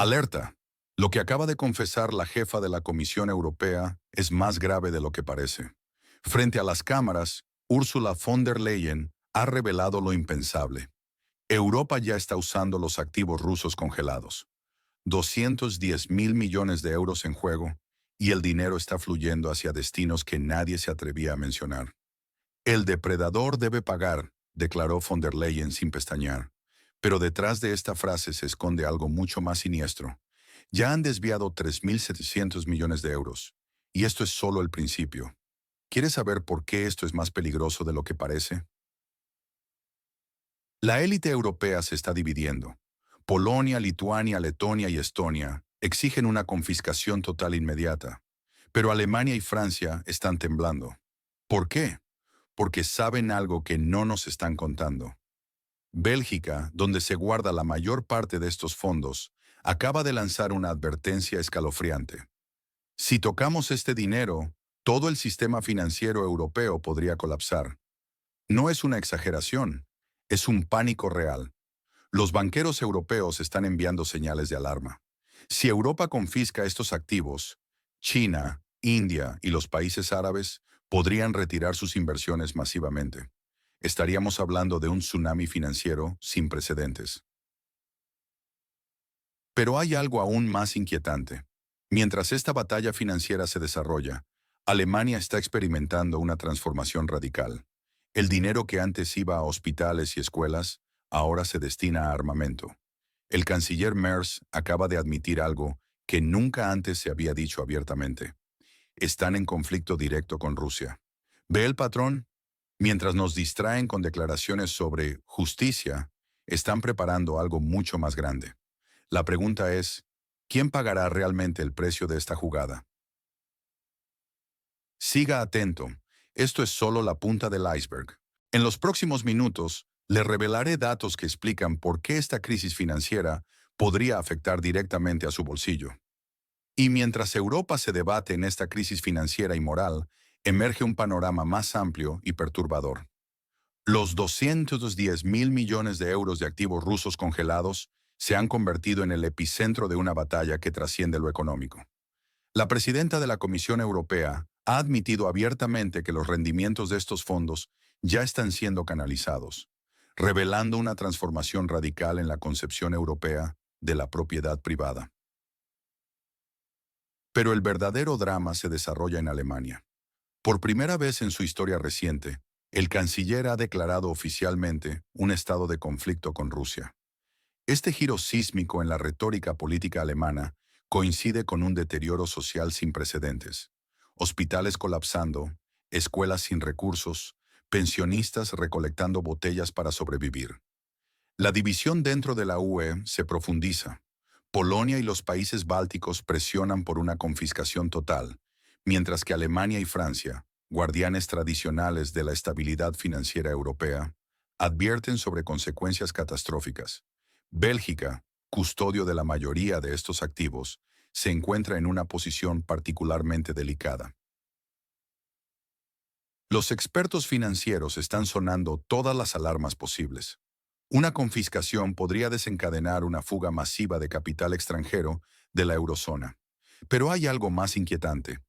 Alerta. Lo que acaba de confesar la jefa de la Comisión Europea es más grave de lo que parece. Frente a las cámaras, Ursula von der Leyen ha revelado lo impensable. Europa ya está usando los activos rusos congelados. 210 mil millones de euros en juego, y el dinero está fluyendo hacia destinos que nadie se atrevía a mencionar. El depredador debe pagar, declaró von der Leyen sin pestañear. Pero detrás de esta frase se esconde algo mucho más siniestro. Ya han desviado 3.700 millones de euros. Y esto es solo el principio. ¿Quieres saber por qué esto es más peligroso de lo que parece? La élite europea se está dividiendo. Polonia, Lituania, Letonia y Estonia exigen una confiscación total inmediata. Pero Alemania y Francia están temblando. ¿Por qué? Porque saben algo que no nos están contando. Bélgica, donde se guarda la mayor parte de estos fondos, acaba de lanzar una advertencia escalofriante. Si tocamos este dinero, todo el sistema financiero europeo podría colapsar. No es una exageración, es un pánico real. Los banqueros europeos están enviando señales de alarma. Si Europa confisca estos activos, China, India y los países árabes podrían retirar sus inversiones masivamente. Estaríamos hablando de un tsunami financiero sin precedentes. Pero hay algo aún más inquietante. Mientras esta batalla financiera se desarrolla, Alemania está experimentando una transformación radical. El dinero que antes iba a hospitales y escuelas, ahora se destina a armamento. El canciller Merz acaba de admitir algo que nunca antes se había dicho abiertamente. Están en conflicto directo con Rusia. ¿Ve el patrón? Mientras nos distraen con declaraciones sobre justicia, están preparando algo mucho más grande. La pregunta es, ¿quién pagará realmente el precio de esta jugada? Siga atento, esto es solo la punta del iceberg. En los próximos minutos, le revelaré datos que explican por qué esta crisis financiera podría afectar directamente a su bolsillo. Y mientras Europa se debate en esta crisis financiera y moral, emerge un panorama más amplio y perturbador. Los 210 mil millones de euros de activos rusos congelados se han convertido en el epicentro de una batalla que trasciende lo económico. La presidenta de la Comisión Europea ha admitido abiertamente que los rendimientos de estos fondos ya están siendo canalizados, revelando una transformación radical en la concepción europea de la propiedad privada. Pero el verdadero drama se desarrolla en Alemania. Por primera vez en su historia reciente, el canciller ha declarado oficialmente un estado de conflicto con Rusia. Este giro sísmico en la retórica política alemana coincide con un deterioro social sin precedentes. Hospitales colapsando, escuelas sin recursos, pensionistas recolectando botellas para sobrevivir. La división dentro de la UE se profundiza. Polonia y los países bálticos presionan por una confiscación total, mientras que Alemania y Francia, guardianes tradicionales de la estabilidad financiera europea, advierten sobre consecuencias catastróficas. Bélgica, custodio de la mayoría de estos activos, se encuentra en una posición particularmente delicada. Los expertos financieros están sonando todas las alarmas posibles. Una confiscación podría desencadenar una fuga masiva de capital extranjero de la eurozona. Pero hay algo más inquietante.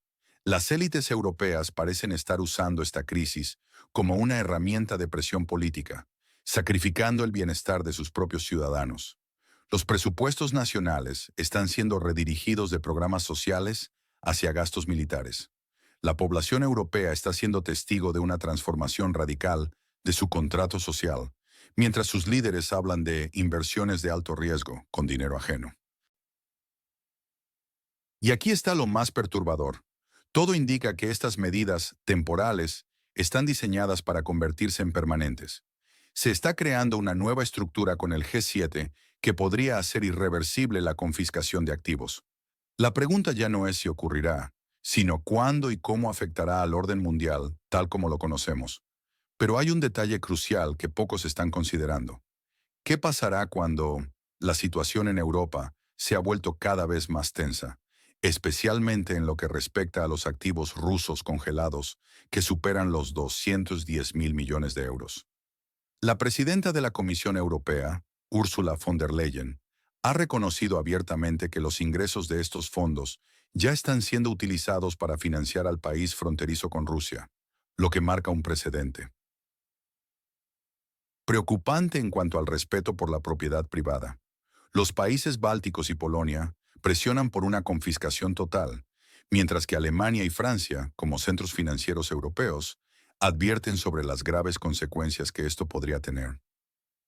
Las élites europeas parecen estar usando esta crisis como una herramienta de presión política, sacrificando el bienestar de sus propios ciudadanos. Los presupuestos nacionales están siendo redirigidos de programas sociales hacia gastos militares. La población europea está siendo testigo de una transformación radical de su contrato social, mientras sus líderes hablan de inversiones de alto riesgo con dinero ajeno. Y aquí está lo más perturbador. Todo indica que estas medidas temporales están diseñadas para convertirse en permanentes. Se está creando una nueva estructura con el G7 que podría hacer irreversible la confiscación de activos. La pregunta ya no es si ocurrirá, sino cuándo y cómo afectará al orden mundial tal como lo conocemos. Pero hay un detalle crucial que pocos están considerando. ¿Qué pasará cuando la situación en Europa se ha vuelto cada vez más tensa, especialmente en lo que respecta a los activos rusos congelados que superan los 210 mil millones de euros? La presidenta de la Comisión Europea, Ursula von der Leyen, ha reconocido abiertamente que los ingresos de estos fondos ya están siendo utilizados para financiar al país fronterizo con Rusia, lo que marca un precedente preocupante en cuanto al respeto por la propiedad privada. Los países bálticos y Polonia presionan por una confiscación total, mientras que Alemania y Francia, como centros financieros europeos, advierten sobre las graves consecuencias que esto podría tener.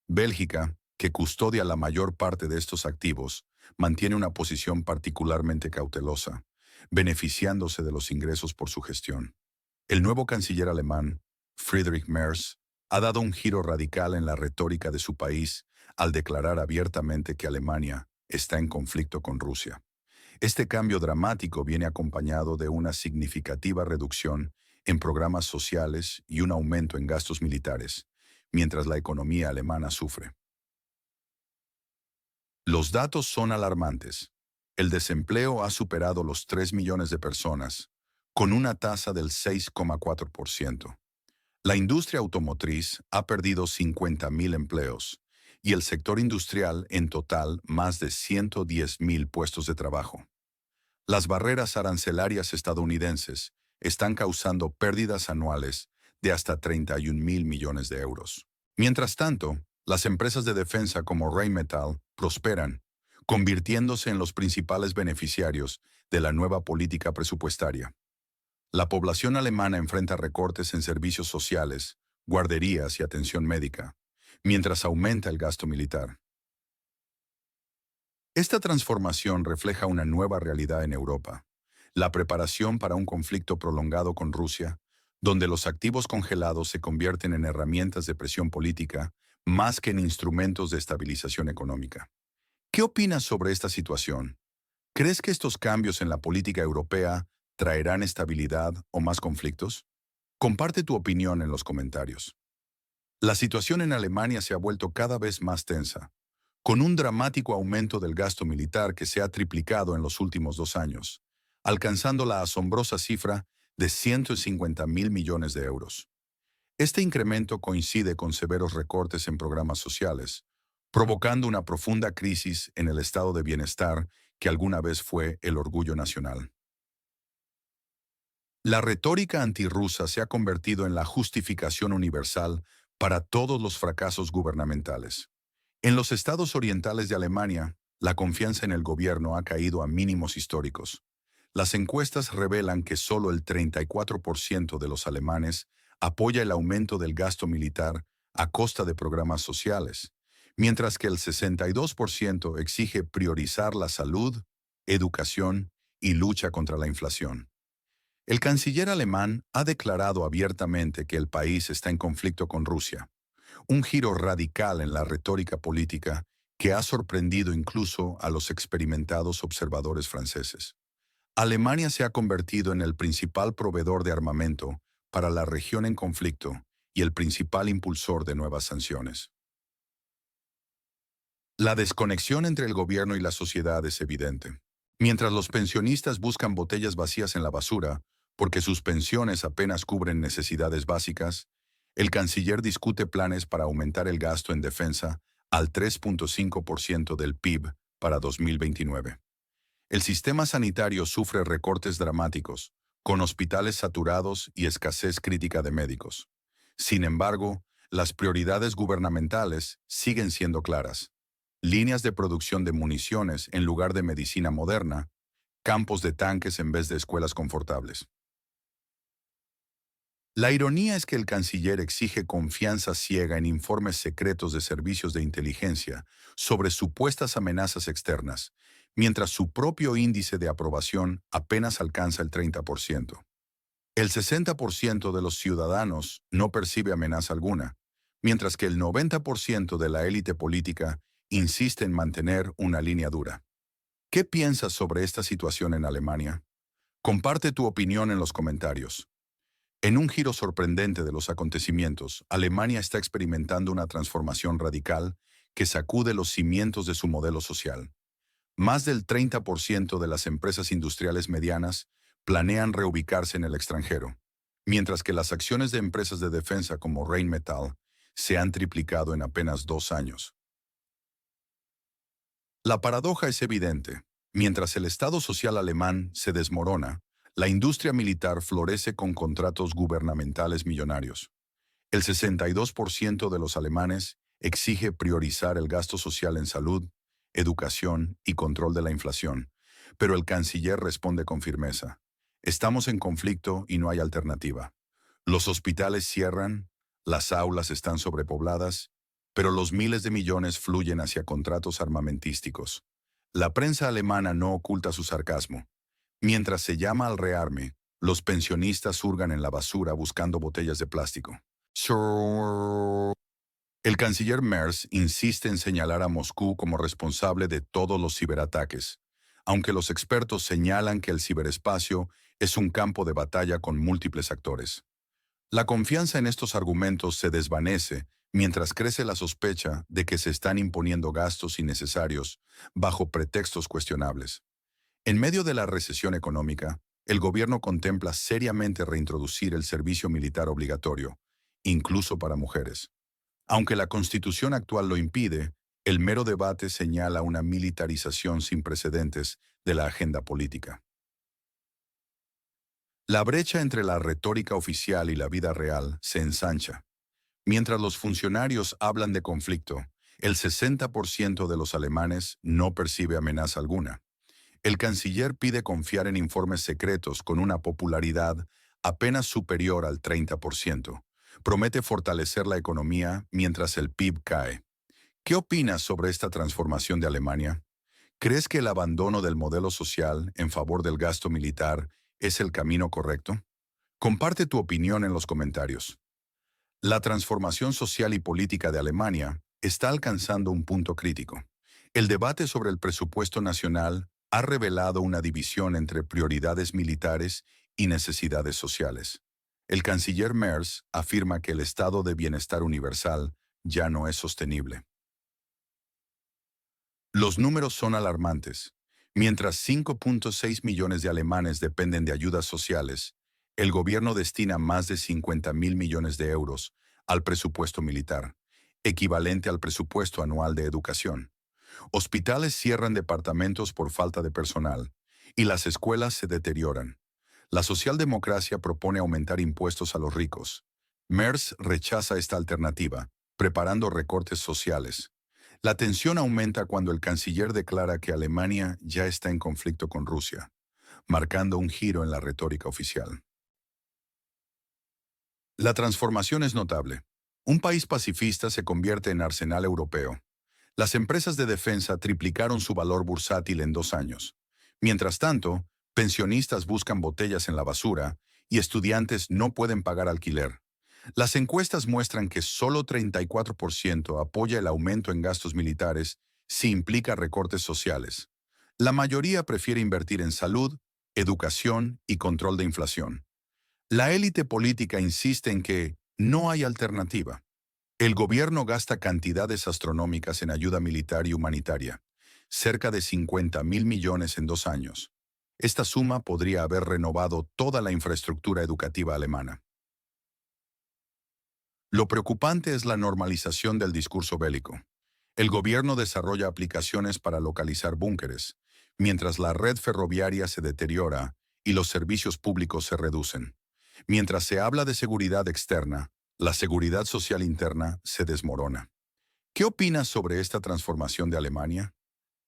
Bélgica, que custodia la mayor parte de estos activos, mantiene una posición particularmente cautelosa, beneficiándose de los ingresos por su gestión. El nuevo canciller alemán, Friedrich Merz, ha dado un giro radical en la retórica de su país al declarar abiertamente que Alemania está en conflicto con Rusia. Este cambio dramático viene acompañado de una significativa reducción en programas sociales y un aumento en gastos militares, mientras la economía alemana sufre. Los datos son alarmantes. El desempleo ha superado los 3 millones de personas, con una tasa del 6,4%. La industria automotriz ha perdido 50.000 empleos y el sector industrial en total más de 110.000 puestos de trabajo. Las barreras arancelarias estadounidenses están causando pérdidas anuales de hasta 31.000 millones de euros. Mientras tanto, las empresas de defensa como Rheinmetall prosperan, convirtiéndose en los principales beneficiarios de la nueva política presupuestaria. La población alemana enfrenta recortes en servicios sociales, guarderías y atención médica, mientras aumenta el gasto militar. Esta transformación refleja una nueva realidad en Europa, la preparación para un conflicto prolongado con Rusia, donde los activos congelados se convierten en herramientas de presión política más que en instrumentos de estabilización económica. ¿Qué opinas sobre esta situación? ¿Crees que estos cambios en la política europea traerán estabilidad o más conflictos? Comparte tu opinión en los comentarios. La situación en Alemania se ha vuelto cada vez más tensa, con un dramático aumento del gasto militar que se ha triplicado en los últimos 2 años, alcanzando la asombrosa cifra de 150.000 millones de euros. Este incremento coincide con severos recortes en programas sociales, provocando una profunda crisis en el estado de bienestar que alguna vez fue el orgullo nacional. La retórica antirrusa se ha convertido en la justificación universal para todos los fracasos gubernamentales. En los estados orientales de Alemania, la confianza en el gobierno ha caído a mínimos históricos. Las encuestas revelan que solo el 34% de los alemanes apoya el aumento del gasto militar a costa de programas sociales, mientras que el 62% exige priorizar la salud, educación y lucha contra la inflación. El canciller alemán ha declarado abiertamente que el país está en conflicto con Rusia, un giro radical en la retórica política que ha sorprendido incluso a los experimentados observadores franceses. Alemania se ha convertido en el principal proveedor de armamento para la región en conflicto y el principal impulsor de nuevas sanciones. La desconexión entre el gobierno y la sociedad es evidente. Mientras los pensionistas buscan botellas vacías en la basura porque sus pensiones apenas cubren necesidades básicas, el canciller discute planes para aumentar el gasto en defensa al 3,5% del PIB para 2029. El sistema sanitario sufre recortes dramáticos, con hospitales saturados y escasez crítica de médicos. Sin embargo, las prioridades gubernamentales siguen siendo claras. Líneas de producción de municiones en lugar de medicina moderna, campos de tanques en vez de escuelas confortables. La ironía es que el canciller exige confianza ciega en informes secretos de servicios de inteligencia sobre supuestas amenazas externas, mientras su propio índice de aprobación apenas alcanza el 30%. El 60% de los ciudadanos no percibe amenaza alguna, mientras que el 90% de la élite política insiste en mantener una línea dura. ¿Qué piensas sobre esta situación en Alemania? Comparte tu opinión en los comentarios. En un giro sorprendente de los acontecimientos, Alemania está experimentando una transformación radical que sacude los cimientos de su modelo social. Más del 30% de las empresas industriales medianas planean reubicarse en el extranjero, mientras que las acciones de empresas de defensa como Rheinmetall se han triplicado en apenas 2 años. La paradoja es evidente. Mientras el Estado social alemán se desmorona, la industria militar florece con contratos gubernamentales millonarios. El 62% de los alemanes exige priorizar el gasto social en salud, educación y control de la inflación, pero el canciller responde con firmeza. Estamos en conflicto y no hay alternativa. Los hospitales cierran, las aulas están sobrepobladas, pero los miles de millones fluyen hacia contratos armamentísticos. La prensa alemana no oculta su sarcasmo. Mientras se llama al rearme, los pensionistas hurgan en la basura buscando botellas de plástico. El canciller Merz insiste en señalar a Moscú como responsable de todos los ciberataques, aunque los expertos señalan que el ciberespacio es un campo de batalla con múltiples actores. La confianza en estos argumentos se desvanece mientras crece la sospecha de que se están imponiendo gastos innecesarios bajo pretextos cuestionables. En medio de la recesión económica, el gobierno contempla seriamente reintroducir el servicio militar obligatorio, incluso para mujeres. Aunque la Constitución actual lo impide, el mero debate señala una militarización sin precedentes de la agenda política. La brecha entre la retórica oficial y la vida real se ensancha. Mientras los funcionarios hablan de conflicto, el 60% de los alemanes no percibe amenaza alguna. El canciller pide confiar en informes secretos con una popularidad apenas superior al 30%. Promete fortalecer la economía mientras el PIB cae. ¿Qué opinas sobre esta transformación de Alemania? ¿Crees que el abandono del modelo social en favor del gasto militar es el camino correcto? Comparte tu opinión en los comentarios. La transformación social y política de Alemania está alcanzando un punto crítico. El debate sobre el presupuesto nacional ha revelado una división entre prioridades militares y necesidades sociales. El canciller Merz afirma que el estado de bienestar universal ya no es sostenible. Los números son alarmantes. Mientras 5.6 millones de alemanes dependen de ayudas sociales, el gobierno destina más de 50.000 millones de euros al presupuesto militar, equivalente al presupuesto anual de educación. Hospitales cierran departamentos por falta de personal y las escuelas se deterioran. La socialdemocracia propone aumentar impuestos a los ricos. Merz rechaza esta alternativa, preparando recortes sociales. La tensión aumenta cuando el canciller declara que Alemania ya está en conflicto con Rusia, marcando un giro en la retórica oficial. La transformación es notable. Un país pacifista se convierte en arsenal europeo. Las empresas de defensa triplicaron su valor bursátil en 2 años. Mientras tanto, pensionistas buscan botellas en la basura y estudiantes no pueden pagar alquiler. Las encuestas muestran que solo 34% apoya el aumento en gastos militares si implica recortes sociales. La mayoría prefiere invertir en salud, educación y control de inflación. La élite política insiste en que no hay alternativa. El gobierno gasta cantidades astronómicas en ayuda militar y humanitaria, cerca de 50.000 millones en 2 años. Esta suma podría haber renovado toda la infraestructura educativa alemana. Lo preocupante es la normalización del discurso bélico. El gobierno desarrolla aplicaciones para localizar búnkeres, mientras la red ferroviaria se deteriora y los servicios públicos se reducen. Mientras se habla de seguridad externa, la seguridad social interna se desmorona. ¿Qué opinas sobre esta transformación de Alemania?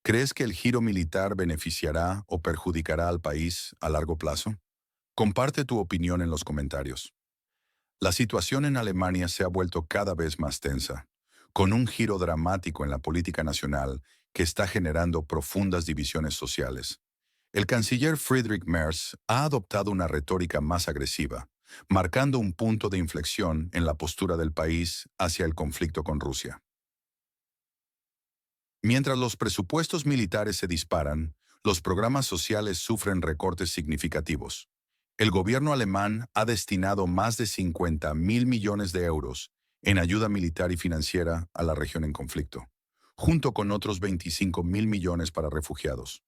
¿Crees que el giro militar beneficiará o perjudicará al país a largo plazo? Comparte tu opinión en los comentarios. La situación en Alemania se ha vuelto cada vez más tensa, con un giro dramático en la política nacional que está generando profundas divisiones sociales. El canciller Friedrich Merz ha adoptado una retórica más agresiva, marcando un punto de inflexión en la postura del país hacia el conflicto con Rusia. Mientras los presupuestos militares se disparan, los programas sociales sufren recortes significativos. El gobierno alemán ha destinado más de 50.000 millones de euros en ayuda militar y financiera a la región en conflicto, junto con otros 25.000 millones para refugiados.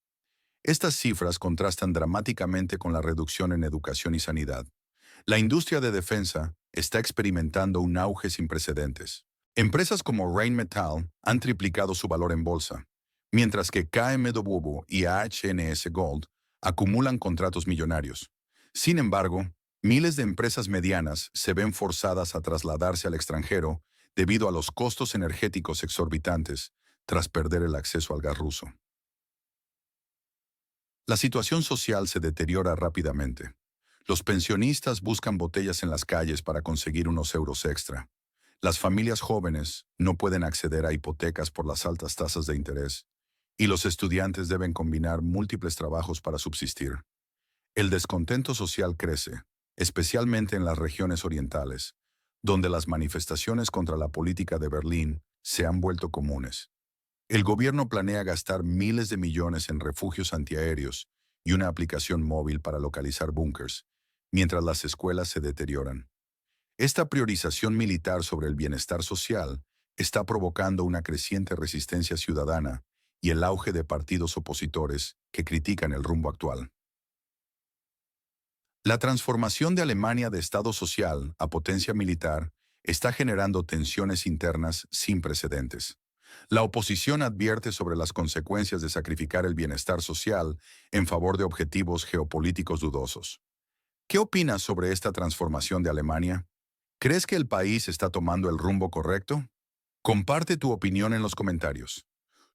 Estas cifras contrastan dramáticamente con la reducción en educación y sanidad. La industria de defensa está experimentando un auge sin precedentes. Empresas como Rheinmetall han triplicado su valor en bolsa, mientras que KMW y HNS Gold acumulan contratos millonarios. Sin embargo, miles de empresas medianas se ven forzadas a trasladarse al extranjero debido a los costos energéticos exorbitantes tras perder el acceso al gas ruso. La situación social se deteriora rápidamente. Los pensionistas buscan botellas en las calles para conseguir unos euros extra. Las familias jóvenes no pueden acceder a hipotecas por las altas tasas de interés, y los estudiantes deben combinar múltiples trabajos para subsistir. El descontento social crece, especialmente en las regiones orientales, donde las manifestaciones contra la política de Berlín se han vuelto comunes. El gobierno planea gastar miles de millones en refugios antiaéreos y una aplicación móvil para localizar búnkers, mientras las escuelas se deterioran. Esta priorización militar sobre el bienestar social está provocando una creciente resistencia ciudadana y el auge de partidos opositores que critican el rumbo actual. La transformación de Alemania de Estado social a potencia militar está generando tensiones internas sin precedentes. La oposición advierte sobre las consecuencias de sacrificar el bienestar social en favor de objetivos geopolíticos dudosos. ¿Qué opinas sobre esta transformación de Alemania? ¿Crees que el país está tomando el rumbo correcto? Comparte tu opinión en los comentarios.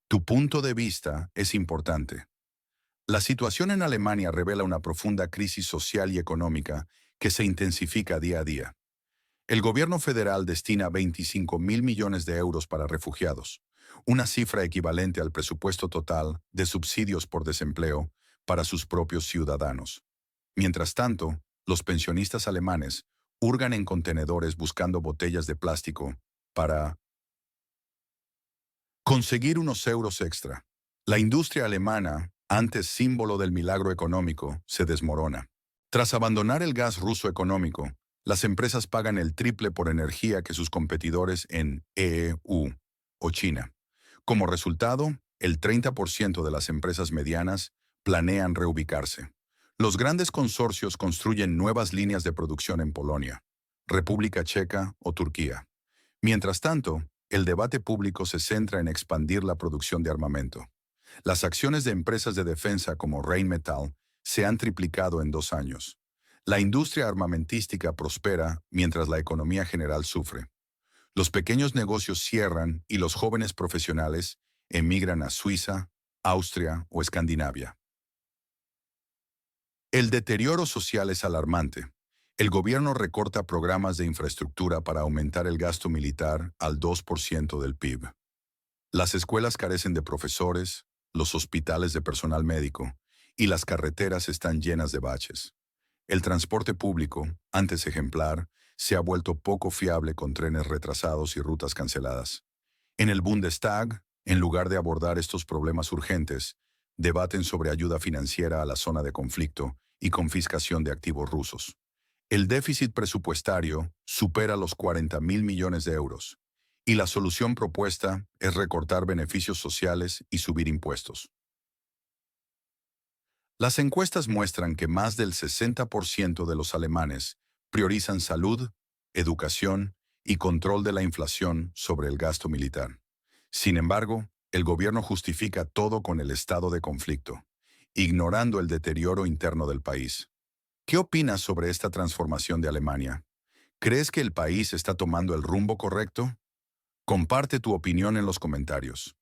Tu punto de vista es importante. La situación en Alemania revela una profunda crisis social y económica que se intensifica día a día. El gobierno federal destina 25.000 millones de euros para refugiados, una cifra equivalente al presupuesto total de subsidios por desempleo para sus propios ciudadanos. Mientras tanto, los pensionistas alemanes hurgan en contenedores buscando botellas de plástico para conseguir unos euros extra. La industria alemana, antes símbolo del milagro económico, se desmorona. Tras abandonar el gas ruso económico, las empresas pagan el triple por energía que sus competidores en EU o China. Como resultado, el 30% de las empresas medianas planean reubicarse. Los grandes consorcios construyen nuevas líneas de producción en Polonia, República Checa o Turquía. Mientras tanto, el debate público se centra en expandir la producción de armamento. Las acciones de empresas de defensa como Rheinmetall se han triplicado en 2 años. La industria armamentística prospera mientras la economía general sufre. Los pequeños negocios cierran y los jóvenes profesionales emigran a Suiza, Austria o Escandinavia. El deterioro social es alarmante. El gobierno recorta programas de infraestructura para aumentar el gasto militar al 2% del PIB. Las escuelas carecen de profesores, los hospitales de personal médico, y las carreteras están llenas de baches. El transporte público, antes ejemplar, se ha vuelto poco fiable con trenes retrasados y rutas canceladas. En el Bundestag, en lugar de abordar estos problemas urgentes, debaten sobre ayuda financiera a la zona de conflicto y confiscación de activos rusos. El déficit presupuestario supera los 40.000 millones de euros, y la solución propuesta es recortar beneficios sociales y subir impuestos. Las encuestas muestran que más del 60% de los alemanes priorizan salud, educación y control de la inflación sobre el gasto militar. Sin embargo, el gobierno justifica todo con el estado de conflicto, ignorando el deterioro interno del país. ¿Qué opinas sobre esta transformación de Alemania? ¿Crees que el país está tomando el rumbo correcto? Comparte tu opinión en los comentarios.